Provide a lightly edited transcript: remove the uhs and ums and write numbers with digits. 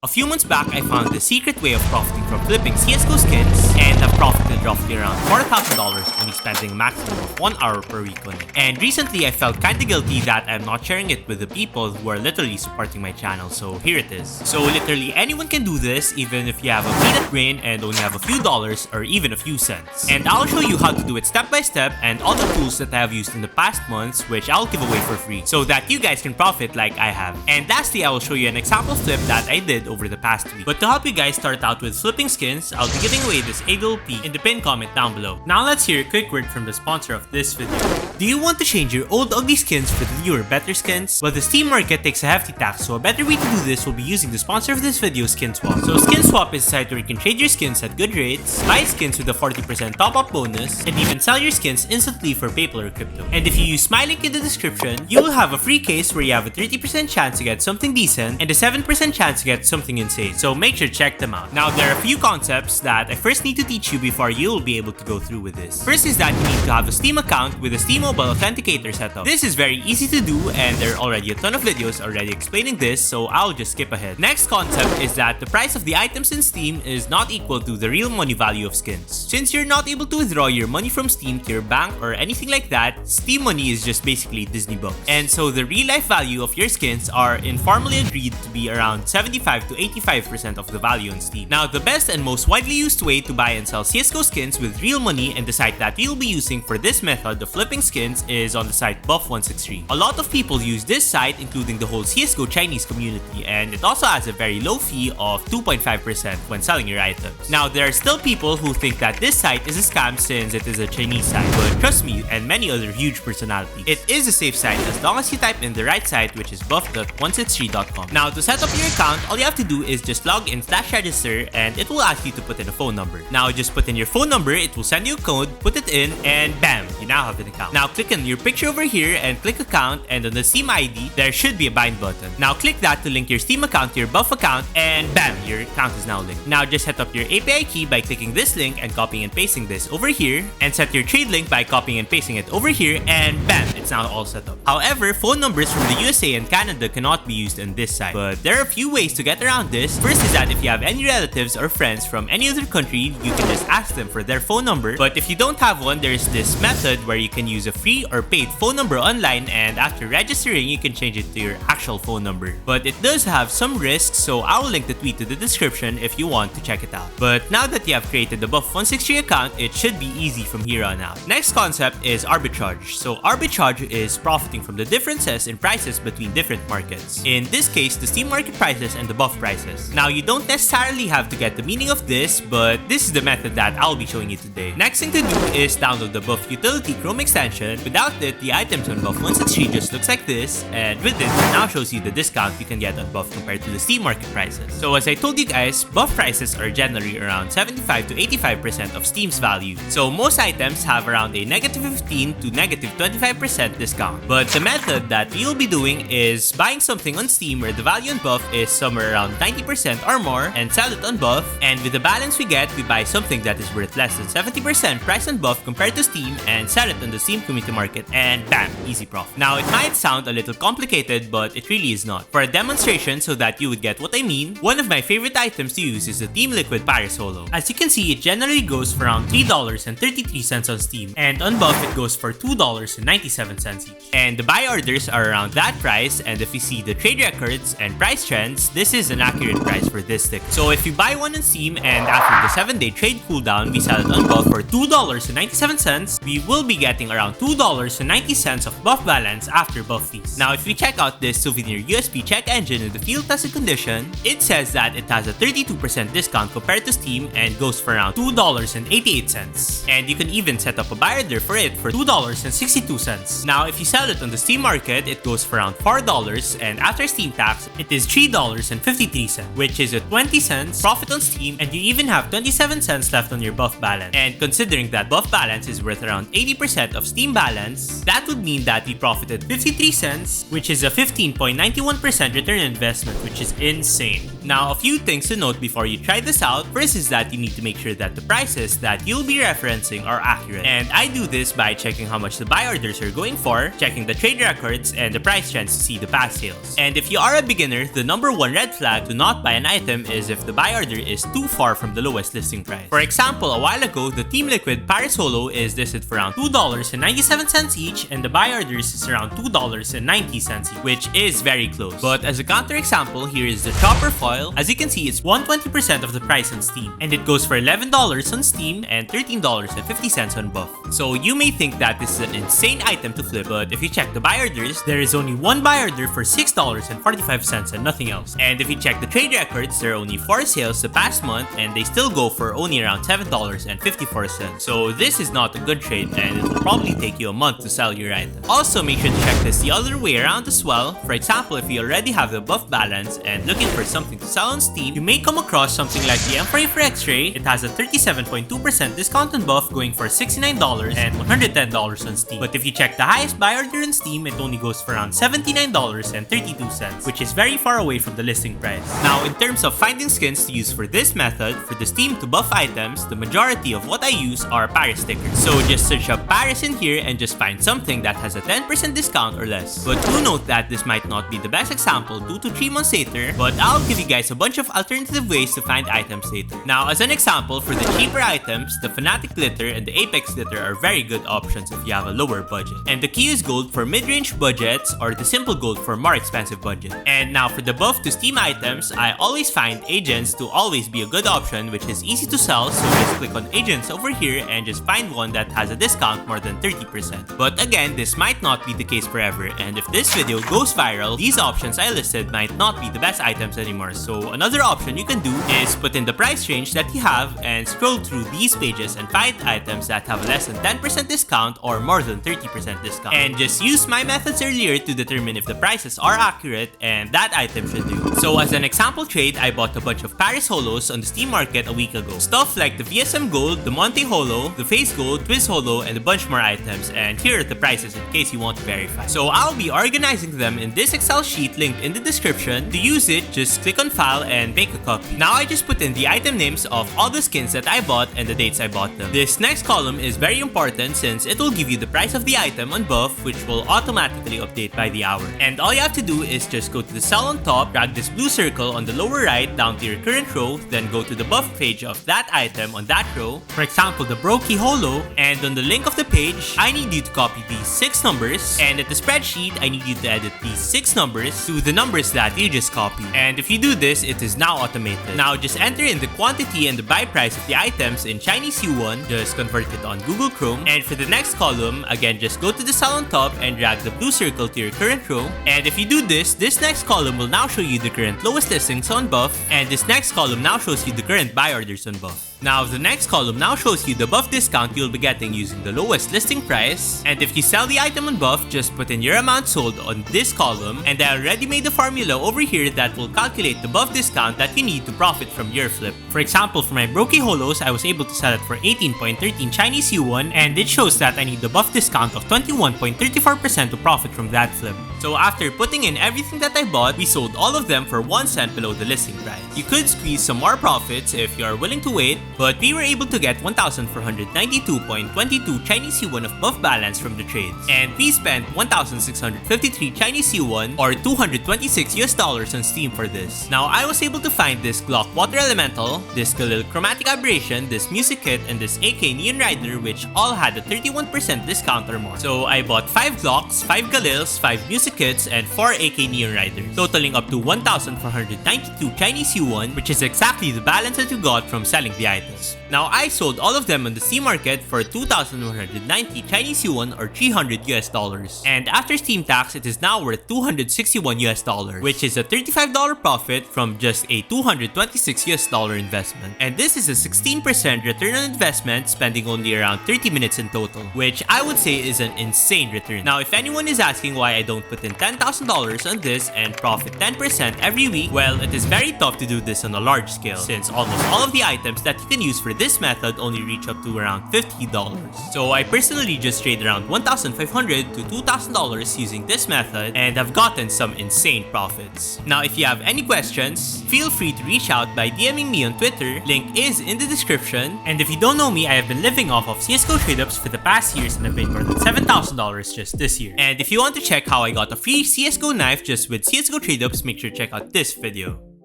A few months back, I found the secret way of profiting from flipping CSGO skins and have profited roughly around $4,000 only spending a maximum of 1 hour per week on it. And recently, I felt kinda guilty that I'm not sharing it with the people who are literally supporting my channel, so here it is. So literally anyone can do this even if you have a peanut brain and only have a few dollars or even a few cents. And I'll show you how to do it step by step and all the tools that I have used in the past months which I'll give away for free so that you guys can profit like I have. And lastly, I will show you an example flip that I did over the past week. But to help you guys start out with flipping skins, I'll be giving away this AWP in the pinned comment down below. Now let's hear a quick word from the sponsor of this video. Do you want to change your old ugly skins for the newer better skins? Well, the Steam market takes a hefty tax, so a better way to do this will be using the sponsor of this video, SKINSWAP. So SKINSWAP is a site where you can trade your skins at good rates, buy skins with a 40% top-up bonus, and even sell your skins instantly for PayPal or crypto. And if you use my link in the description, you will have a free case where you have a 30% chance to get something decent and a 7% chance to get something insane. So make sure to check them out. Now, there are a few concepts that I first need to teach you before you will be able to go through with this. First is that you need to have a Steam account with a Steam mobile authenticator setup. This is very easy to do and there are already a ton of videos already explaining this, so I'll just skip ahead. Next concept is that the price of the items in Steam is not equal to the real money value of skins. Since you're not able to withdraw your money from Steam to your bank or anything like that, Steam money is just basically Disney bucks. And so the real life value of your skins are informally agreed to be around 75 to 85% of the value on Steam. Now, the best and most widely used way to buy and sell CSGO skins with real money and the site that we'll be using for this method of flipping skins is on the site Buff163. A lot of people use this site, including the whole CSGO Chinese community, and it also has a very low fee of 2.5% when selling your items. Now, there are still people who think that this site is a scam since it is a Chinese site, but trust me and many other huge personalities, it is a safe site as long as you type in the right site, which is buff.163.com. Now, to set up your account, all you have to do is just log in /register and it will ask you to put in a phone number. Now, just put in your phone number, it will send you a code, put it in, and bam, you now have an account. Now, click on your picture over here and click account, and on the Steam ID, there should be a bind button. Now, click that to link your Steam account to your Buff account, and bam, your account is now linked. Now, just set up your API key by clicking this link and copying and pasting this over here, and set your trade link by copying and pasting it over here, and bam, it's now all set up. However, phone numbers from the USA and Canada cannot be used on this site, but there are a few ways to get around this. First is that if you have any relatives or friends from any other country, you can just ask them for their phone number. But if you don't have one, there's this method where you can use a free or paid phone number online, and after registering, you can change it to your actual phone number. But it does have some risks, so I will link the tweet to the description if you want to check it out. But now that you have created the Buff163 account, it should be easy from here on out. Next concept is arbitrage. So arbitrage is profiting from the differences in prices between different markets. In this case, the Steam market prices and the Buff prices. Now, you don't necessarily have to get the meaning of this, but this is the method that I'll be showing you today. Next thing to do is download the Buff utility Chrome extension. Without it, the items on Buff163 just looks like this, and with it, it now shows you the discount you can get on Buff compared to the Steam market prices. So as I told you guys, Buff prices are generally around 75 to 85% of Steam's value. So most items have around a -15 to -25% discount. But the method that we'll be doing is buying something on Steam where the value on Buff is somewhere around 90% or more and sell it on Buff, and with the balance we get, we buy something that is worth less than 70% price on Buff compared to Steam and sell it on the Steam community market, and bam, easy profit. Now, it might sound a little complicated, but it really is not. For a demonstration so that you would get what I mean, one of my favorite items to use is the Team Liquid Paris Holo. As you can see, it generally goes for around $3.33 on Steam, and on Buff it goes for $2.97 each. And the buy orders are around that price, and if you see the trade records and price trends, this is an accurate price for this stick. So if you buy one on Steam and after the 7-day trade cooldown, we sell it on Buff for $2.97, we will be getting around $2.90 of Buff balance after Buff fees. Now, if we check out this souvenir USB check engine in the field tested condition, it says that it has a 32% discount compared to Steam and goes for around $2.88. And you can even set up a buy order for it for $2.62. Now, if you sell it on the Steam market, it goes for around $4, and after Steam tax, it is $3.53, which is a 20 cents profit on Steam, and you even have 27 cents left on your Buff balance. And considering that Buff balance is worth around 80% of Steam balance, that would mean that we profited 53 cents, which is a 15.91% return on investment, which is insane. Now, a few things to note before you try this out. First is that you need to make sure that the prices that you'll be referencing are accurate. And I do this by checking how much the buy orders are going going for, checking the trade records and the price trends to see the past sales. And if you are a beginner, the number one red flag to not buy an item is if the buy order is too far from the lowest listing price. For example, a while ago, the Team Liquid Paris Holo is listed for around $2.97 each, and the buy orders is around $2.90 each, which is very close. But as a counter example, here is the Chopper Foil. As you can see, it's 120% of the price on Steam, and it goes for $11 on Steam and $13.50 on Buff. So you may think that this is an insane item to flip, but if you check the buy orders, there is only one buy order for $6.45 and nothing else. And if you check the trade records, there are only 4 sales the past month, and they still go for only around $7.54. So this is not a good trade, and it will probably take you a month to sell your item. Also, make sure to check this the other way around as well. For example, if you already have the buff balance and looking for something to sell on Steam, you may come across something like the Emperor for X-Ray. It has a 37.2% discount on Buff, going for $69 and $110 on Steam. But if you check the highest buy order on Steam, it only goes for around $79.32, which is very far away from the listing price. Now, in terms of finding skins to use for this method, for the Steam to buff items, the majority of what I use are Paris stickers. So just search up Paris in here and just find something that has a 10% discount or less. But do note that this might not be the best example 2 to 3 months later, but I'll give you guys a bunch of alternative ways to find items later. Now, as an example, for the cheaper items, the Fnatic Glitter and the Apex Glitter are very good options if you have a lower budget. And the Key's Gold for mid-range budgets, or the Simple Gold for more expensive budget. And now for the buff to Steam items, I always find agents to always be a good option, which is easy to sell, so just click on agents over here and just find one that has a discount more than 30%. But again, this might not be the case forever, and if this video goes viral, these options I listed might not be the best items anymore. So another option you can do is put in the price range that you have and scroll through these pages and find items that have less than 10% discount or more than 30% discount. And just use my methods earlier to determine if the prices are accurate and that item should do. So as an example trade, I bought a bunch of Paris Holos on the Steam market a week ago. Stuff like the VSM Gold, the Monte Holo, the Face Gold, Twiz Holo, and a bunch more items. And here are the prices in case you want to verify. So I'll be organizing them in this Excel sheet linked in the description. To use it, just click on File and make a copy. Now I just put in the item names of all the skins that I bought and the dates I bought them. This next column is very important since it will give you the price of the item on Buff, which will automatically update by the hour. And all you have to do is just go to the cell on top, drag this blue circle on the lower right down to your current row, then go to the buff page of that item on that row, for example the Brokey Holo, and on the link of the page, I need you to copy these 6 numbers, and at the spreadsheet, I need you to edit these 6 numbers to the numbers that you just copied. And if you do this, it is now automated. Now just enter in the quantity and the buy price of the items in Chinese yuan, just convert it on Google Chrome, and for the next column, again just go to the cell on top and drag the blue circle to your current row. And if you do this, this next column will now show you the current lowest listings on Buff, and this next column now shows you the current buy orders on Buff. Now the next column now shows you the buff discount you'll be getting using the lowest listing price, and if you sell the item on Buff, just put in your amount sold on this column, and I already made a formula over here that will calculate the buff discount that you need to profit from your flip. For example, for my Brokey Holos, I was able to sell it for 18.13 Chinese yuan, and it shows that I need the buff discount of 21.34% to profit from that flip. So after putting in everything that I bought, we sold all of them for 1 cent below the listing price. You could squeeze some more profits if you are willing to wait, but we were able to get 1,492.22 Chinese yuan of buff balance from the trades, and we spent 1,653 Chinese yuan or $226 on Steam for this. Now I was able to find this Glock Water Elemental, this Galil Chromatic Aberration, this Music Kit, and this AK Neon Rider, which all had a 31% discount or more. So I bought 5 Glocks, 5 Galils, 5 Music Kits, and 4 AK Neon Riders, totaling up to 1,492 Chinese yuan, which is exactly the balance that you got from selling the items. Now I sold all of them on the Steam market for 2,190 Chinese yuan or $300 and after Steam tax, it is now worth $261 which is a $35 profit from just a $226 investment. And this is a 16% return on investment, spending only around 30 minutes in total, which I would say is an insane return. Now if anyone is asking why I don't put put in $10,000 on this and profit 10% every week, well, it is very tough to do this on a large scale, since almost all of the items that you can use for this method only reach up to around $50. So I personally just trade around $1,500 to $2,000 using this method and have gotten some insane profits. Now, if you have any questions, feel free to reach out by DMing me on Twitter, link is in the description. And if you don't know me, I have been living off of CSGO trade-ups for the past years and I've made more than $7,000 just this year. And if you want to check how I got a free CSGO knife just with CSGO trade-ups, make sure to check out this video.